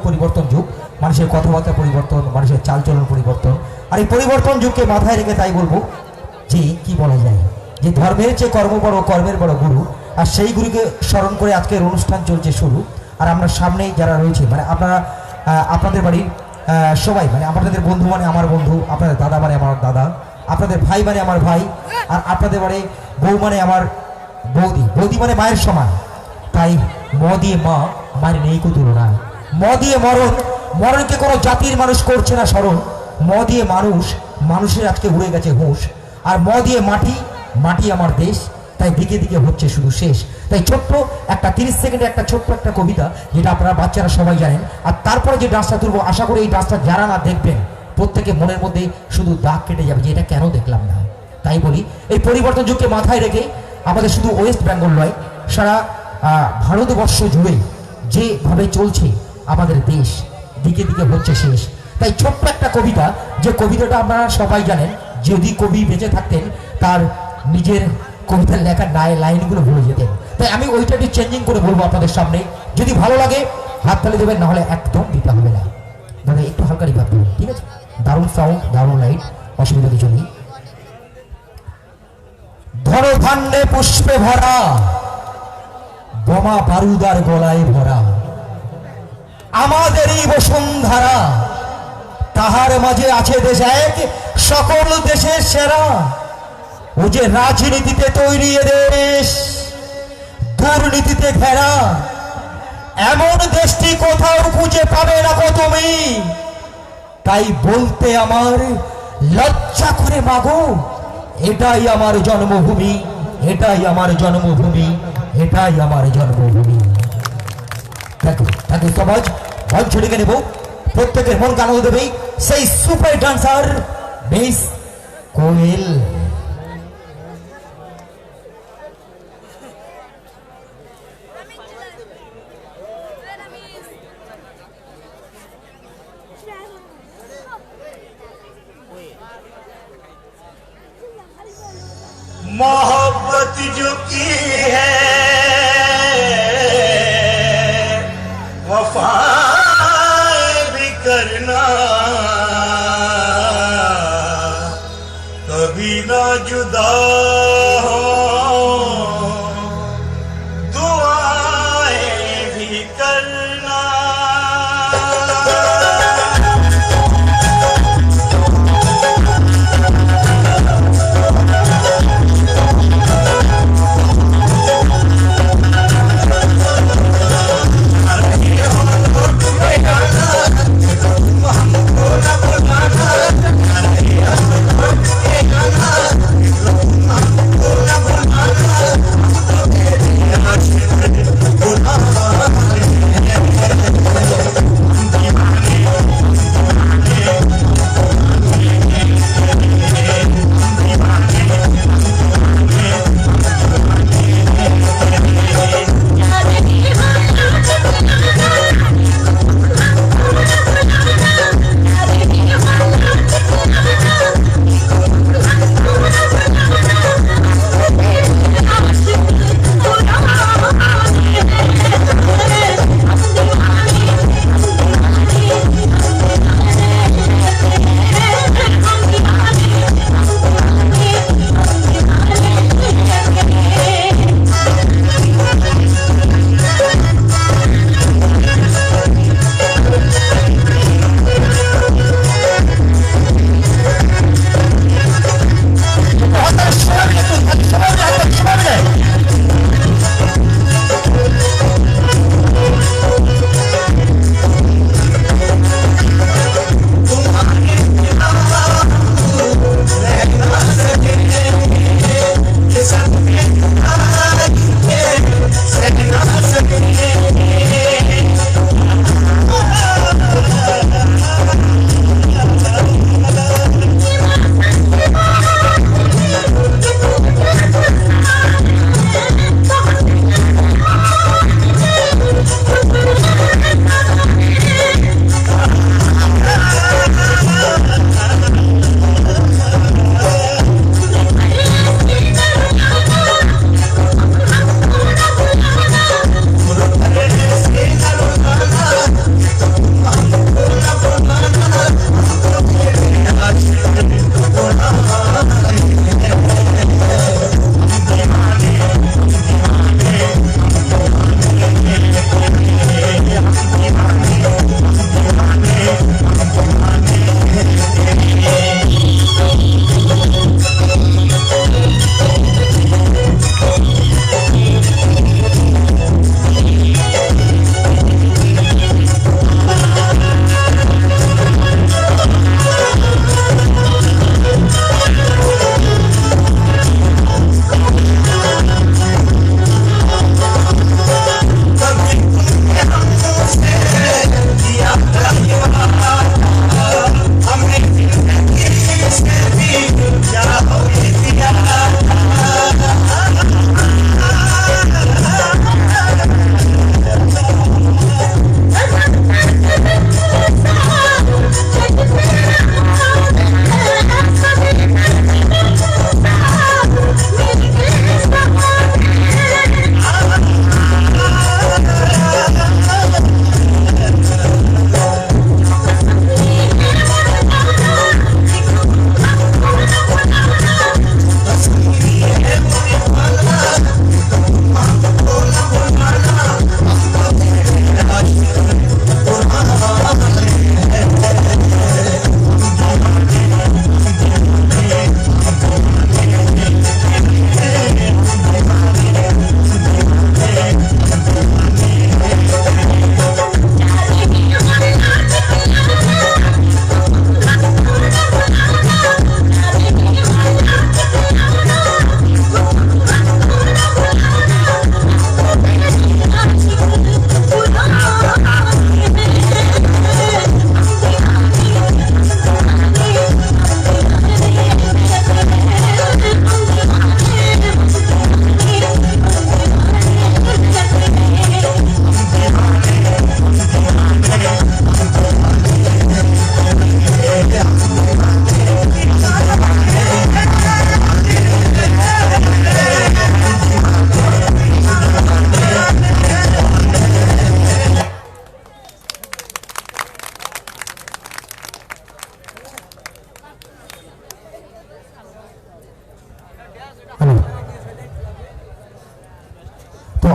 পরিবর্তন যুগ, মানুষের কথাবার্তা পরিবর্তন, মানুষের চালচলন পরিবর্তন। আর এই পরিবর্তন যুগকে মাথায় রেখে তাই বলবো যে কি বলা যায়, যে ধর্মের চেয়ে কর্ম বড়, কর্মের বড় গুরু। আর সেই গুরুকে স্মরণ করে আজকের অনুষ্ঠান চলছে শুরু। আর আমরা সামনে যারা রয়েছে, মানে আপনারা আপনাদের বাড়ির সবাই, মানে আপনাদের বন্ধু মানে আমার বন্ধু, আপনাদের দাদা মানে আমার দাদা, আপনাদের ভাই মানে আমার ভাই, আর আপনাদের বাড়ি বউ মানে আমার বৌদি, বৌদি মানে মায়ের সমান। তাই ম দিয়ে মা, মায়ের নেই কো তুলনা। ম দিয়ে মরণ, মরণকে কোনো জাতির মানুষ করছে না স্মরণ। ম দিয়ে মানুষ, মানুষের আজকে উড়ে গেছে হুঁশ। আর ম দিয়ে মাটি, মাটি আমার দেশ, তাই দিকে দিকে হচ্ছে শুধু শেষ। তাই ছোট্ট একটা 30 সেকেন্ডের একটা ছোট্ট একটা কবিতা, যেটা আপনারা বাচ্চারা সবাই জানেন। আর তারপরে যে ডান্সটা তুলবো, আশা করি এই ডান্সটা যারা না দেখবেন প্রত্যেকে মনের মধ্যে শুধু দাগ কেটে যাবে যে এটা কেন দেখলাম না। তাই বলি, এই পরিবর্তন যুগকে মাথায় রেখে আমাদের শুধু ওয়েস্ট বেঙ্গল নয়, সারা ভারতবর্ষ জুড়ে যেভাবে চলছে আমাদের দেশ, দিকে দিকে হচ্ছে শেষ। তাই ছোট্ট একটা কবিতা, যে কবিতাটা আপনারা সবাই জানেন, যদি কবি বেঁচে থাকতেন তার নিজের কবিতার লেখার লাইনগুলো ভুলে যেতেন। তাই আমি ওইটা একটু চেঞ্জিং করে বলবো আপনাদের সামনে। যদি ভালো লাগে হাততালি দেবেন, না হলে একদম দিতে হবে না। দাদা একটু হালকা রিভাব দেবেন, ঠিক আছে? দারুণ সাউন্ড, দারুণ লাইট, অসুবিধা কিছু নেই। ধনধান্যে পুষ্পে ভরা, বোমা বারুদার গলায় ভরা, আমাদেরই বসুন্ধরা, তাহার মাঝে আছে দেশ এক, সকল দেশের সেরা। ও যে রাজনীতিতে তৈরি দেশ, দুর্নীতিতে ঘেরা, এমন দেশটি কোথাও খুঁজে পাবে না কো তুমি। তাই বলতে আমার লজ্জা করে মাগো, এটাই আমার জন্মভূমি, এটাই আমার জন্মভূমি, এটাই আমার জন্মভূমি। দেখো দেখো সমাজ মঞ্চ ডেকে নেব, প্রত্যেকের মনকে আনন্দ দেবে সেই সুপার ডান্সার মিস কোয়েল। मोहब्बत जो की है वफा भी करना, कभी ना जुदा हो, दुआएं भी करना।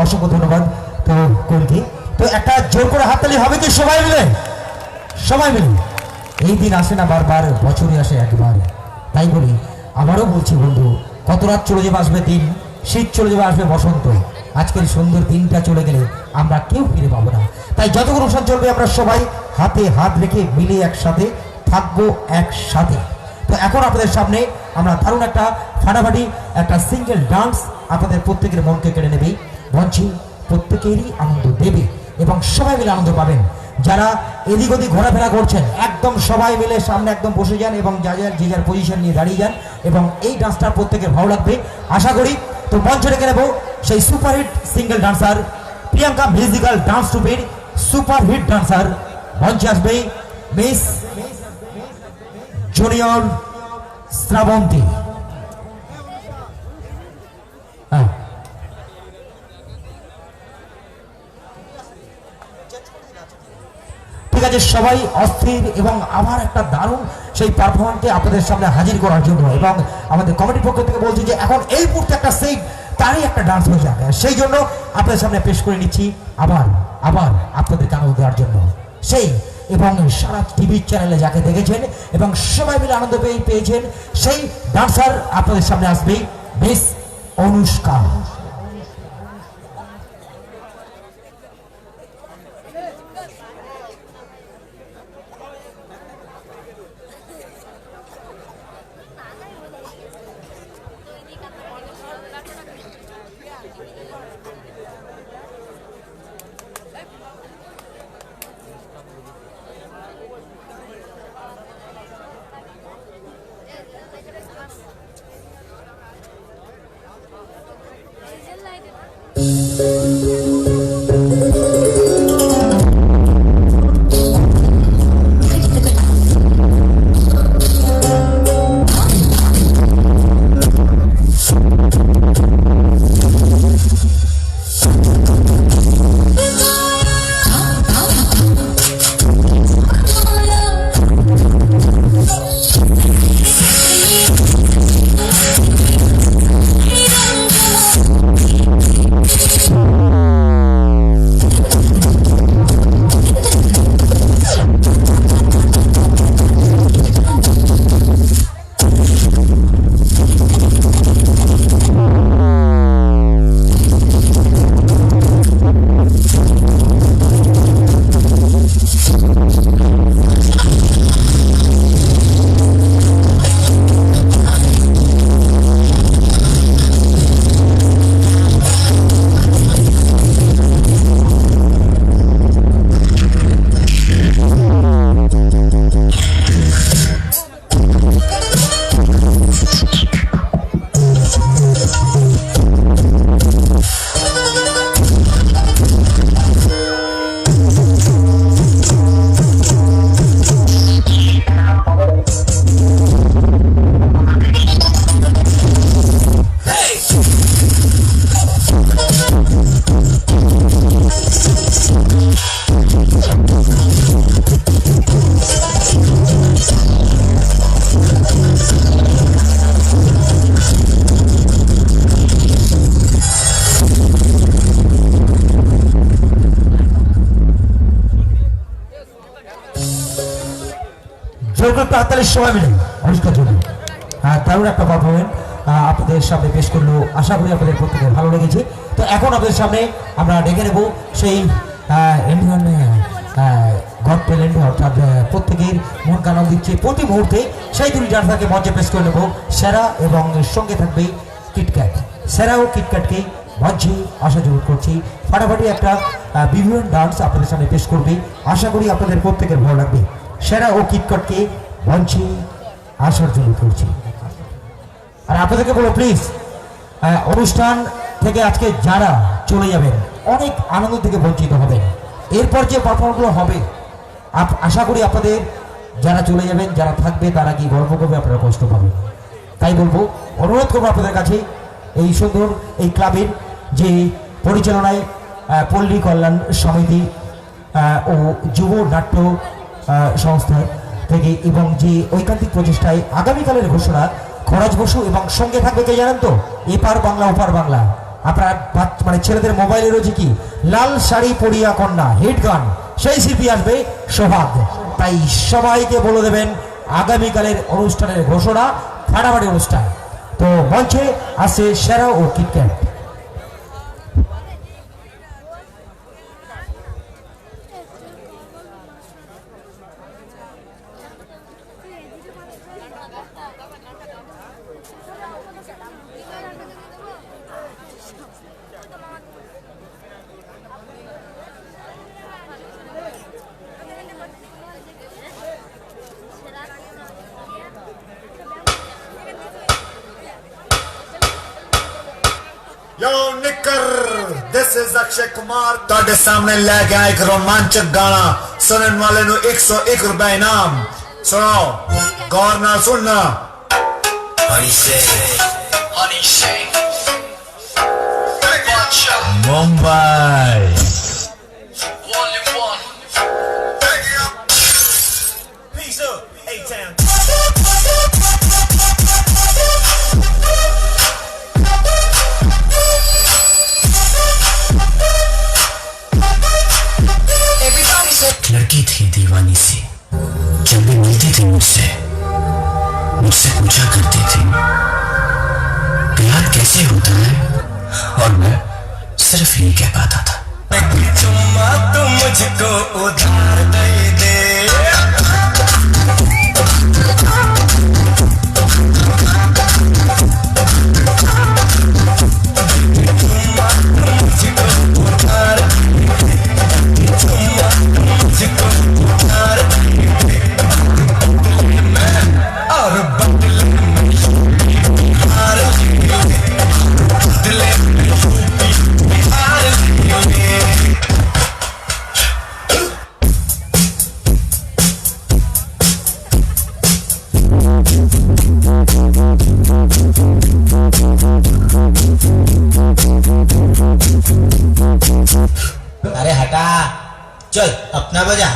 অসংখ্য ধন্যবাদ তো কোলকে। তো একটা জোর করে হাততালি হবে কি সবাই মিলে? সবাই মিলে। এই দিন আসে না বারবার, বছরে আসে একবার। তাই বলি আবারও বলছি বন্ধু, কত রাত চলে যাবে আসবে দিন, শীত চলে যাবে আসবে বসন্ত, আজকের সুন্দর দিনটা চলে গেলে আমরা কেউ ফিরে পাবো না। তাই যতক্ষণ অনুষ্ঠান চলবে আমরা সবাই হাতে হাত রেখে মিলে একসাথে থাকবো একসাথে। তো এখন আপনাদের সামনে আমরা দারুণ একটা ফাটাফাটি একটা সিঙ্গেল ডান্স আপনাদের প্রত্যেকের মনকে কেড়ে নেবে, মঞ্চে প্রত্যেকেরই আনন্দ দেবে এবং সবাই মিলে আনন্দ পাবেন। যারা এদিক ওদিক ঘোরাফেরা করছেন একদম সবাই মিলে সামনে একদম বসে যান এবং যে যার পজিশন নিয়ে দাঁড়িয়ে যান এবং এই ডান্সটা প্রত্যেকের ভালো লাগবে আশা করি। তো মঞ্চে রেখে নেব সেই superhit single dancer Priyanka musical dance ট্রুপের সুপারহিট ডান্সার মঞ্চে আসবে মিস জুনিয়র শ্রাবন্তী। ঠিক আছে, সবাই অস্থির এবং আবার একটা দারুণ সেই পারফরমেন্সকে আপনাদের সামনে হাজির করার জন্য এবং আমাদের কমিটির পক্ষ থেকে বলছি যে এখন এই মুহূর্তে একটা সেই তারই একটা ডান্স হয়ে যাবে, সেই জন্য আপনাদের সামনে পেশ করে নিচ্ছি আবার আবার আপনাদেরকে আনন্দ দেওয়ার জন্য সেই এবং সারা টিভি চ্যানেলে যাকে দেখেছেন এবং সবাই মিলে আনন্দ পেয়েছেন সেই ডান্সার আপনাদের সামনে আসবে মিস অনুষ্কা। সবাই মিলে অনুষ্কার জন্য দারুণ একটা পারফরমেন্স আপনাদের সামনে পেশ করলো, আশা করি আপনাদের প্রত্যেকের ভালো লেগেছে। তো এখন আপনাদের সামনে আমরা ডেকে নেব সেই ইন্ডিয়ান গড ট্যালেন্ট অর্থাৎ প্রত্যেকের মন কানাল দিচ্ছে প্রতি মুহূর্তে সেই দুই ডান্সারকে মঞ্চে পেশ করে নেব সেরা এবং সঙ্গে থাকবে কিটক্যাট। সেরা ও কিটক্যাটকে মঞ্চে আসা জরুর করছি, ফাটাফাটি একটা বিভিন্ন ডান্স আপনাদের সামনে পেশ করবে, আশা করি আপনাদের প্রত্যেকের ভালো লাগবে। সেরা ও কিটক্যাটকে মঞ্চে আসার জন্য করছি। আর আপনাদেরকে বলো প্লিজ অনুষ্ঠান থেকে আজকে যারা চলে যাবেন অনেক আনন্দ থেকে বঞ্চিত হবেন। এরপর যে পারফরমেন্সগুলো হবে আশা করি আপনাদের যারা চলে যাবেন যারা থাকবে তারা কি গল্প করবে, আপনারা কষ্ট পাবেন। তাই বলবো, অনুরোধ করবো আপনাদের কাছে এই সুন্দর এই ক্লাবের যে পরিচালনায় পল্লী কল্যাণ সমিতি ও যুব নাট্য সংস্থা থেকে এবং যে ঐকান্তিক প্রচেষ্টায় আগামীকালের ঘোষণা খরাজ বসু এবং সঙ্গে থাকবে কে জানেন তো, এপার বাংলা ওপার বাংলা আপনার মানে ছেলেদের মোবাইলে রয়েছে কি লাল শাড়ি পরিয়া কন্যা হিট গান, সেই শিল্পী আসবে সোহাগ। তাই সবাইকে বলে দেবেন আগামীকালের অনুষ্ঠানের ঘোষণা, ফাটাফাটি অনুষ্ঠান। তো মঞ্চে আসছে সেরা ও KitKat. Yo Nicker, this is Akshay Kumar ਤੁਹਾਡੇ ਸਾਹਮਣੇ ਲੈ ਕੇ ਆਇਆ ਇੱਕ ਰੋਮਾਂਚਕ ਗਾਣਾ ਸੁਣਨ ਵਾਲੇ ਨੂੰ 101 ਰੁਪਏ ਇਨਾਮ। ਸੁਣੋ ਗੌਰ ਨਾਲ ਸੁਣਨਾ। मुंबई लड़की थी दीवानी सी, जब भी मिलती थी मुझसे पूछा करती थी प्यार कैसे होता है, और मैं सिर्फ यही कह पाता था चुम्मा तू मुझको उधार दे दे। अरे हटा, चल अपना बजा।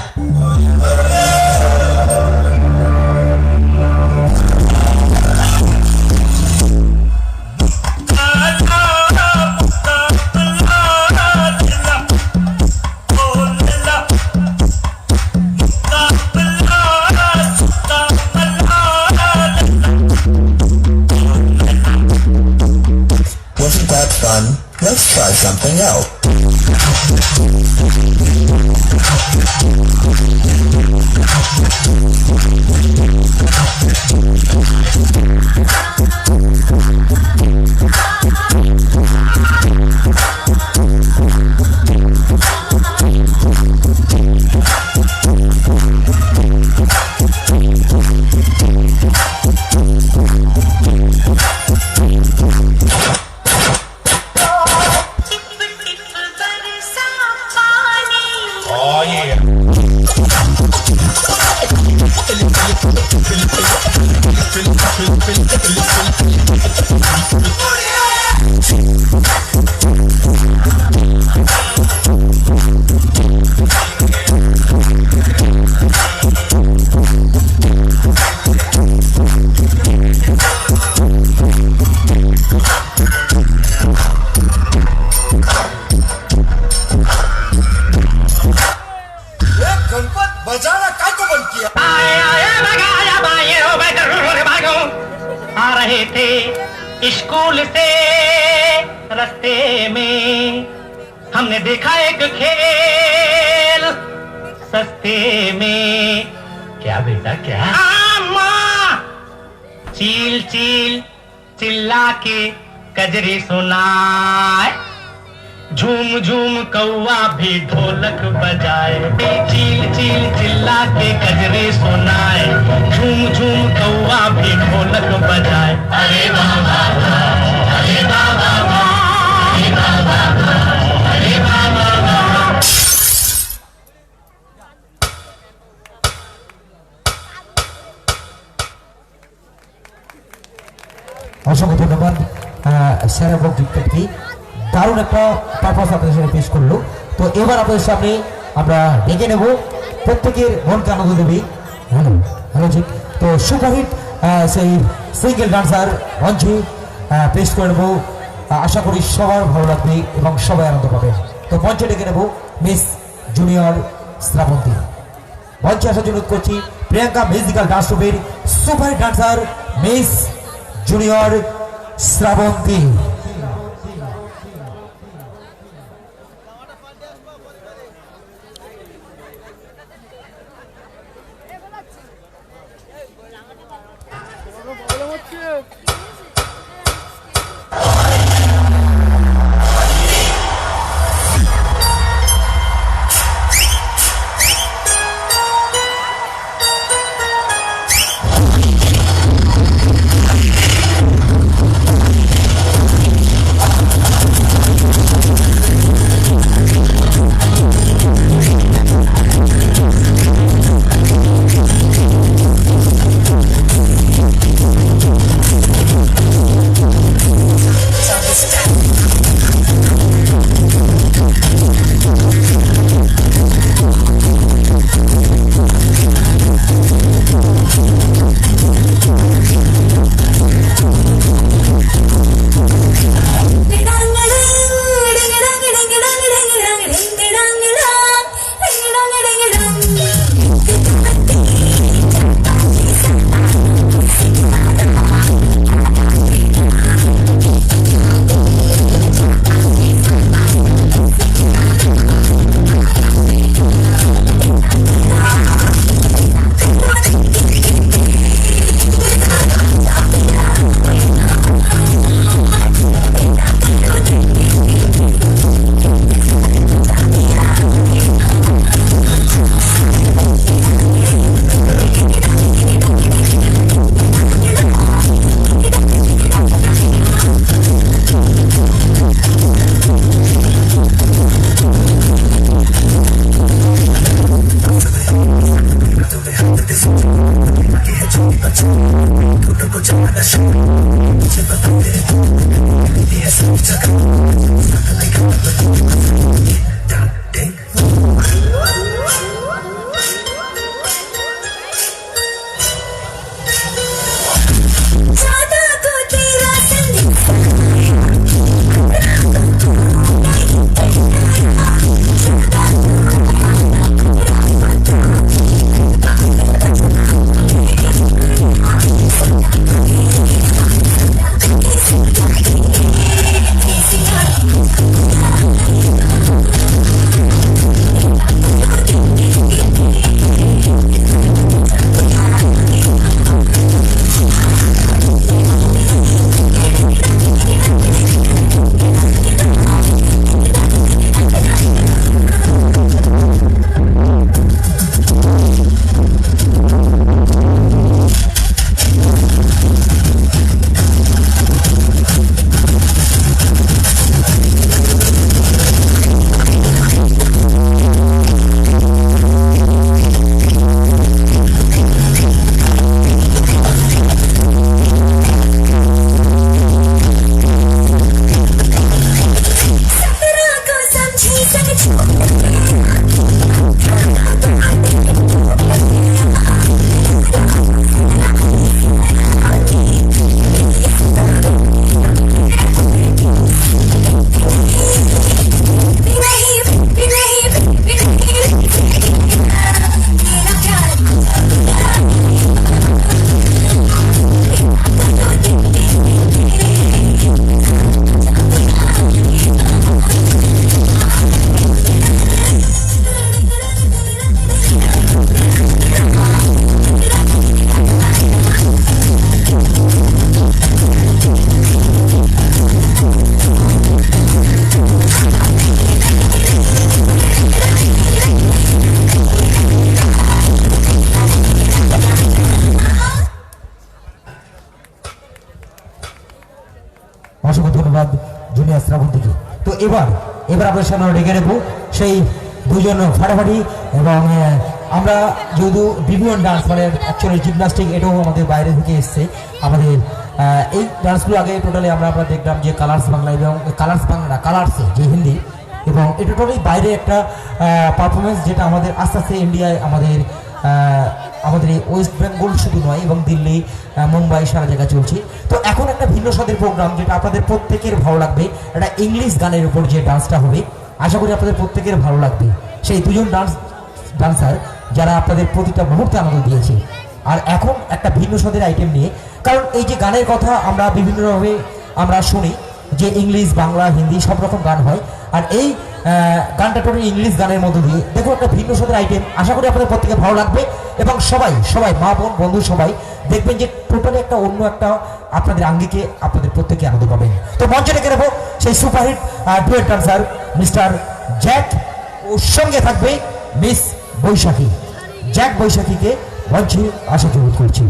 Wasn't that fun? Let's try something else. बजाना काय को बंद किया? आ रहे थे स्कूल से रास्ते में, हमने देखा एक खेल सस्ते में। क्या बेटा क्या? माँ चील चील चिल्ला के कजरी सुनाए, झूम झूम कौवा भी ढोलक बजाए। चील चील चिल्ला के कजरे सुनाए, झूम झूम कौवा भी ढोलक बजाए। अरे बाबा अरे बाबा अरे बाबा अरे बाबा। অসংখ্য ধন্যবাদ সেরা এবং কিটক্যাটকে, দারুণ একটা পারফরমেন্স আপনাদের সামনে পেশ করলো। তো এবার আপনাদের সামনে আমরা ডেকে নেব প্রত্যেকের মনকে আনন্দ দেবে। হ্যালো হ্যালো ঠিক। তো সুপারহিট সেই সিঙ্গেল ডান্সার মঞ্চে পেশ করে নেব আশা করি সবার ভালো লাগবে এবং সবাই আনন্দ পাবে। তো মঞ্চে ডেকে নেব মিস জুনিয়র শ্রাবন্তী। মঞ্চে আসার জন্য অনুরোধ করছি প্রিয়াঙ্কা মিউজিক্যাল ডান্স ট্রুপের super dancer miss junior Shrabanti. অসংখ্য ধন্যবাদ জুনিয়র শ্রাবন্তীকে। তো এবার আপনার সামনে ডেকে নেব সেই দুজন ফাটাফাটি এবং আমরা যেহেতু বিভিন্ন ডান্স মানে অ্যাকচুয়ালি জিমনাস্টিক এটাও আমাদের বাইরে থেকে এসছে আমাদের এই ডান্সগুলো আগে টোটালি আমরা দেখলাম যে কালার্স বাংলা এবং কালার্স বাংলা কালার্সে যে হিন্দি এবং এটা টোটালি বাইরে একটা পারফরমেন্স যেটা আমাদের আস্তে আস্তে ইন্ডিয়ায় আমাদের আমাদের এই ওয়েস্ট বেঙ্গল শুধু নয় এবং দিল্লি মুম্বাই সারা জায়গায় চলছে। তো এখন একটা ভিন্ন স্বাদের প্রোগ্রাম যেটা আপনাদের প্রত্যেকের ভালো লাগবে, একটা ইংলিশ গানের উপর যে ডান্সটা হবে আশা করি আপনাদের প্রত্যেকের ভালো লাগবে। সেই দুজন ডান্সার যারা আপনাদের প্রতিটা মুহূর্তে আনন্দ দিয়েছে। আর এখন একটা ভিন্ন স্বাদের আইটেম নিয়ে, কারণ এই যে গানের কথা আমরা বিভিন্নভাবে আমরা শুনি যে ইংলিশ বাংলা হিন্দি সব রকম গান হয়, আর এই গানটা টোটালি ইংলিশ গানের মধ্য দিয়ে দেখুন একটা ভিন্ন স্বাদের আইটেম। আশা করি আপনাদের প্রত্যেকে ভালো লাগবে এবং সবাই মা বোন বন্ধু সবাই দেখবেন যে টোটালি একটা অন্য একটা আপনাদের আঙ্গিকে আপনাদের প্রত্যেকে আনন্দ পাবেন। তো মঞ্চে ডেকে নেবো সেই superhit duet dancer mister Jack, ওর সঙ্গে থাকবে মিস বৈশাখী। জ্যাক বৈশাখীকে মঞ্চে আসা অনুরোধ করছি।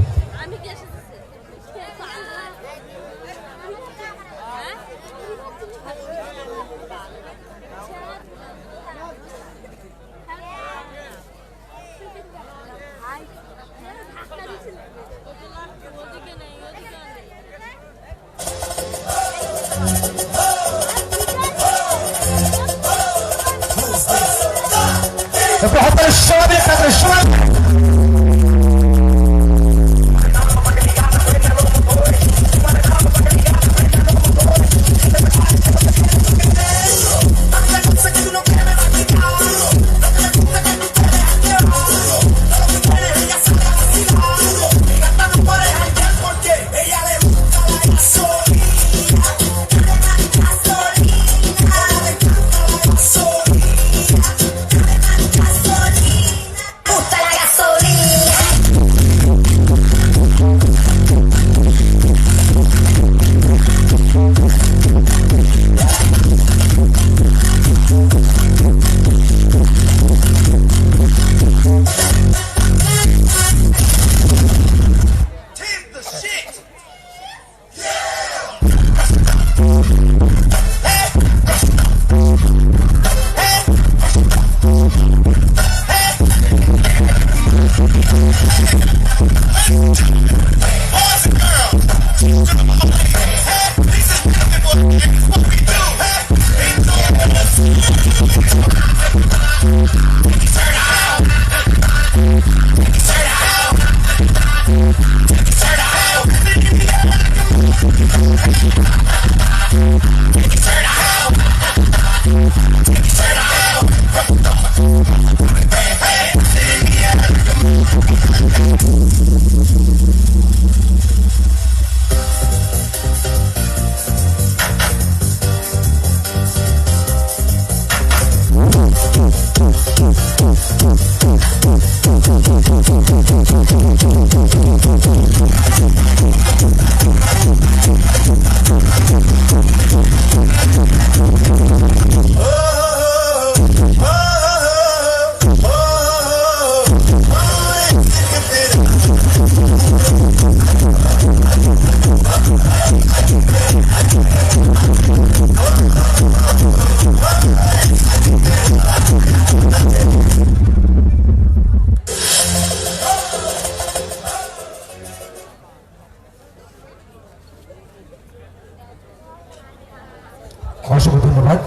অসংখ্য ধন্যবাদ।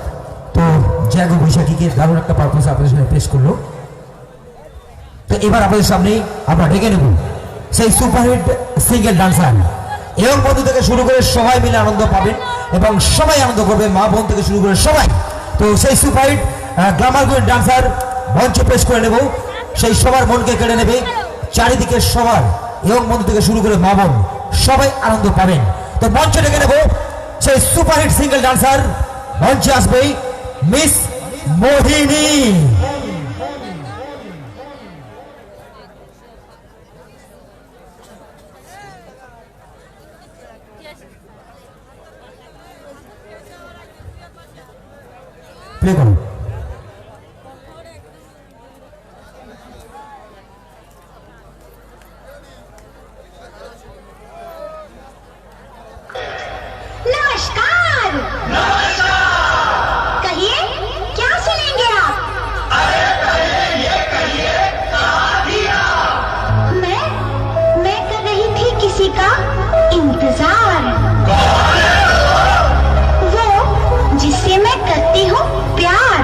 তো জ্যাক বৈশাখীকে দারুণ একটা পারফরমেন্স আপনাদের সামনে পেশ করলো। তো এবার আপনাদের সামনে আমরা ডেকে নেব সেই সুপারহিট সিঙ্গেল ডান্সার এবং বন্ধু থেকে শুরু করে সবাই মিলে আনন্দ পাবেন এবং সবাই আনন্দ করবে, মা বোন থেকে শুরু করে সবাই। তো সেই সুপারহিট গ্ল্যামার কুইন ডান্সার মঞ্চে পেশ করে নেব, সেই সবার মনকে কেড়ে নেবে, চারিদিকে সবার এবং বন্ধু থেকে শুরু করে মা বোন সবাই আনন্দ পাবেন। তো মঞ্চে ডেকে নেব সেই সুপারহিট সিঙ্গেল ডান্সার, মঞ্চে আসবে মিস মোহিনী। প্লে করুন। नमस्कार। कहिए क्या सुनेंगे आप? अरे कहिए, ये कहिए कहाँ थी आप? मैं कर रही थी किसी का इंतजार। कौन है वो जिससे मैं करती हूँ प्यार।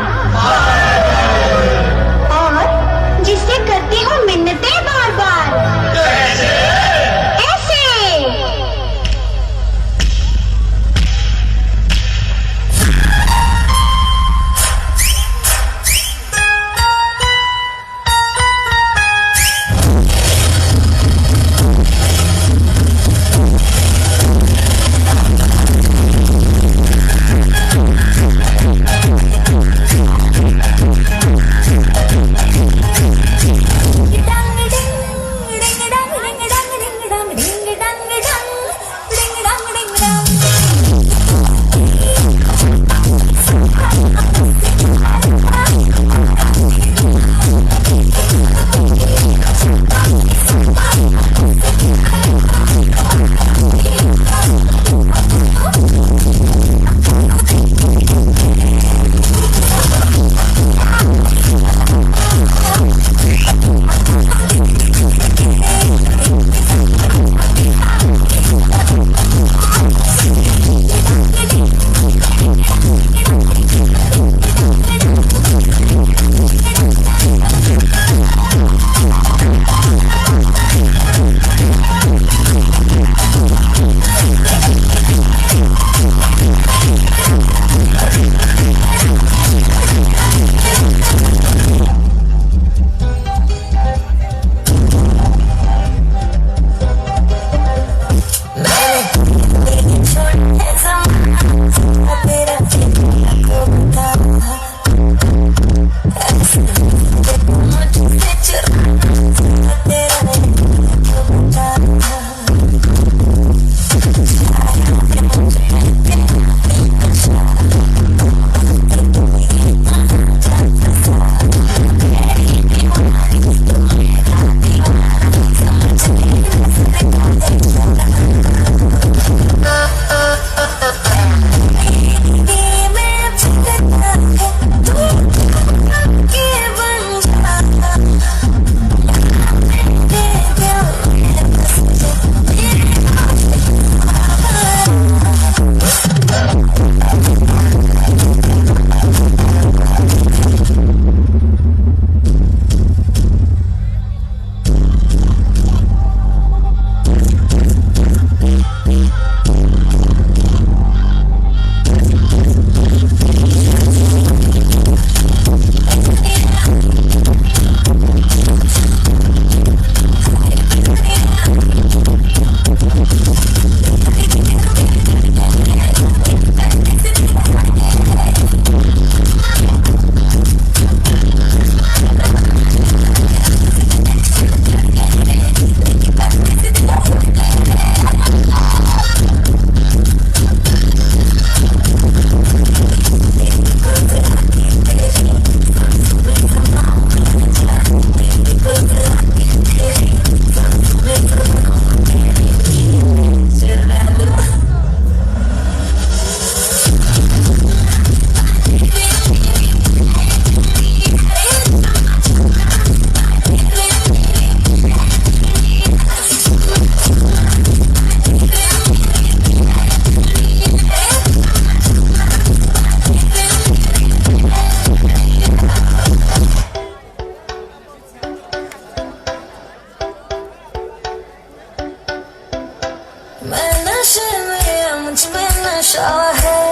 नशा है,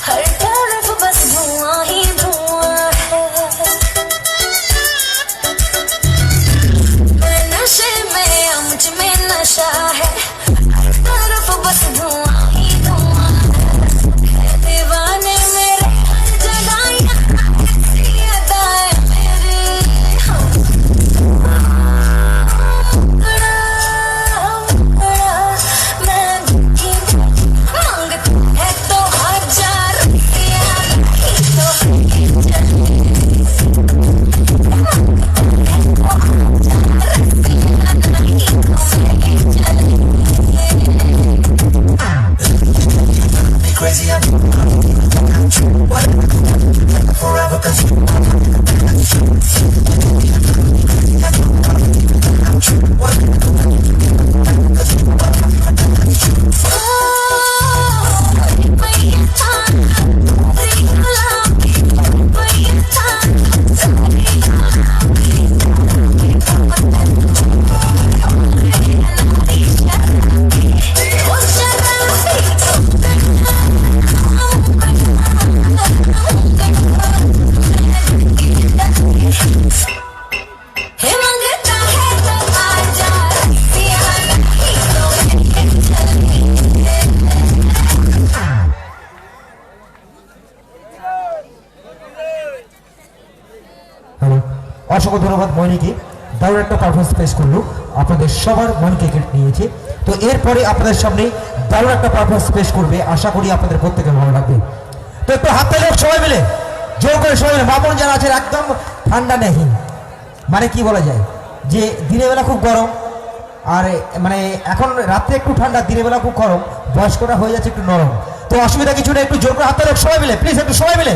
हर तरफ बस धुआं ही धुआं है। मैं नशे में, मुझ में नशा है, हर तरफ बस धुआं ही धुआं है। दीवाने मेरे हर जगह ये अदाएं मेरी, मैं मांगती है तो 1000 रुपया, नहीं तो crazy, I'm forever, 'cause অসংখ্য ধন্যবাদ ময়নিকে, দারুণ একটা পারফরমেন্স পেশ করলো, আপনাদের সবার মনকে কেটে নিয়েছে। তো এরপরে আপনাদের সামনে দারুণ একটা পারফরমেন্স পেশ করবে, আশা করি আপনাদের প্রত্যেকের ভালো লাগবে। তো একটু হাত তালি সবাই মিলে, জোর করে সবাই মিলে। মামুন যারা আছেন একদম ঠান্ডা নেই, মানে কি বলা যায় যে দিনের বেলা খুব গরম, আর মানে এখন রাত্রে একটু ঠান্ডা, দিনের বেলা খুব গরম, বয়স্কটা হয়ে যাচ্ছে একটু নরম। তো অসুবিধা কিছু নেই, একটু জোর করে হাত তালি সবাই মিলে প্লিজ, একটু সবাই মিলে,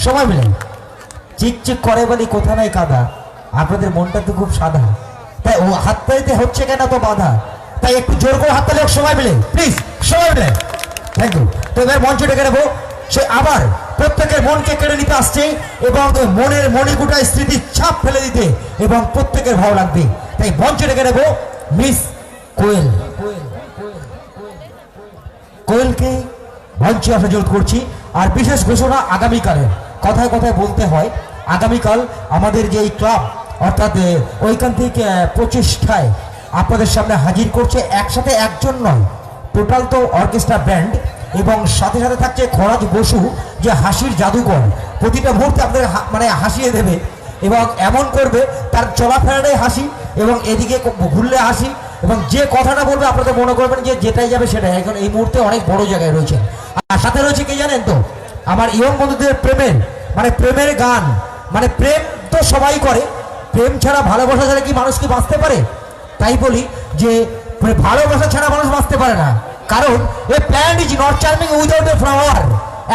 সবাই মিলে। চিকচিক করে বলি কোথা নাই কাদা, আপনাদের মনটা তো খুব সাদা, তাই ও হাত তালিতে হচ্ছে কেন তো বাধা, তাই একটু জোর করে হাত তালি সবাই মিলে প্লিজ, সবাই মিলে। Thank you. তো এবার মঞ্চ ডেকে নেবো, সে আবার প্রত্যেকের মনকে কেড়ে নিতে আসছে এবং মনের মণিকুটায় স্মৃতির ছাপ ফেলে দিতে এবং প্রত্যেকের ভালো লাগবে, তাই মঞ্চ ডেকে নেবো মিস কোয়েল। কোয়েলকে মঞ্চে আসা জোর করছি। আর বিশেষ ঘোষণা আগামীকালের, কথায় কথায় বলতে হয়, আগামীকাল আমাদের যে এই ক্লাব অর্থাৎ ঐকান্তিক প্রচেষ্টায় আপনাদের সামনে হাজির করছে, একসাথে একজন নয়, টোটাল তো অর্কেস্ট্রা ব্যান্ড, এবং সাথে সাথে থাকছে খরাজ বসু, যে হাসির জাদুকর, প্রতিটা মুহূর্তে আপনাদের মানে হাসিয়ে দেবে এবং এমন করবে তার চলাফেরাটাই হাসি এবং এদিকে ঘুরলে হাসি, এবং যে কথাটা বলবে আপনাদের মনে করবেন যে যেটাই যাবে সেটাই। এখন এই মুহূর্তে অনেক বড় জায়গায় রয়েছে। আর সাথে রয়েছে কি জানেন তো, আমার ইয়ং বন্ধুদের প্রেমের মানে প্রেমের গান, মানে প্রেম তো সবাই করে, প্রেম ছাড়া ভালোবাসা ছাড়া কি মানুষ কি বাঁচতে পারে? তাই বলি যে ভালোবাসা ছাড়া মানুষ বাঁচতে পারে না, কারণ a plant is not charming without a flower.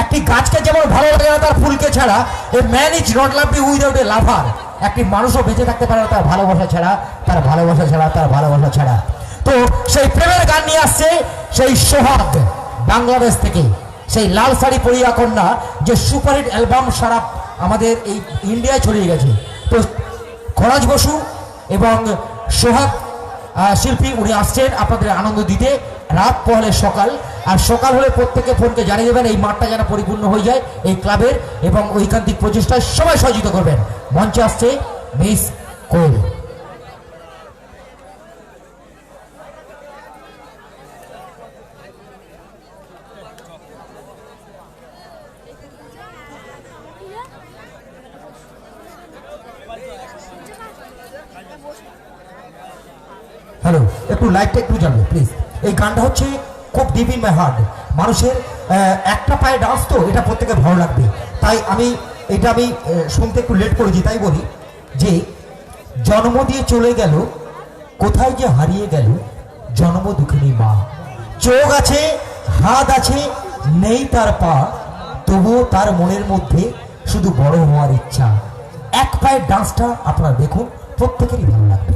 একটি গাছকে যেমন ভালো লাগে না তার ফুলকে ছাড়া, a man is not lovely without a lover. একটি মানুষও বেঁচে থাকতে পারে না তার ভালোবাসা ছাড়া, তার ভালোবাসা ছাড়া, তার ভালোবাসা ছাড়া। তো সেই প্রেমের গান নিয়ে আসছে সেই সোহাগ বাংলাদেশ থেকে, সেই লাল শাড়ি পরিয়া কন্যা, যে সুপারহিট অ্যালবাম সারা আমাদের এই ইন্ডিয়ায় ছড়িয়ে গেছে। তো খরাজ বসু এবং সোহাগ শিল্পী উনি আসছেন আপনাদের আনন্দ দিতে। রাত পহলে সকাল, আর সকাল হলে প্রত্যেকে ফোনকে জানিয়ে দেবেন এই মাঠটা যেন পরিপূর্ণ হয়ে যায় এই ক্লাবের, এবং ঐকান্তিক প্রচেষ্টায় সবাই সহযোগিত করবেন। মঞ্চে আসছে মিস কোয়েল। হ্যালো, একটু লাইটটা একটু জ্বালবে প্লিজ। এই গানটা হচ্ছে খুব ডিপ ইন মাই হার্ট, মানুষের একটা পায়ে ডান্স, তো এটা প্রত্যেকের ভালো লাগবে, তাই আমি শুনতে একটু লেট করেছি। তাই বলি যে জন্ম দিয়ে চলে গেল, কোথায় যে হারিয়ে গেল জন্ম দুঃখিনী মা, চোখ আছে হাত আছে নেই তার পা, তবুও তার মনের মধ্যে শুধু বড় হওয়ার ইচ্ছা। এক পায়ের ডান্সটা আপনারা দেখুন, প্রত্যেকেরই ভালো লাগবে।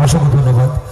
অসংখ্য ধন্যবাদ।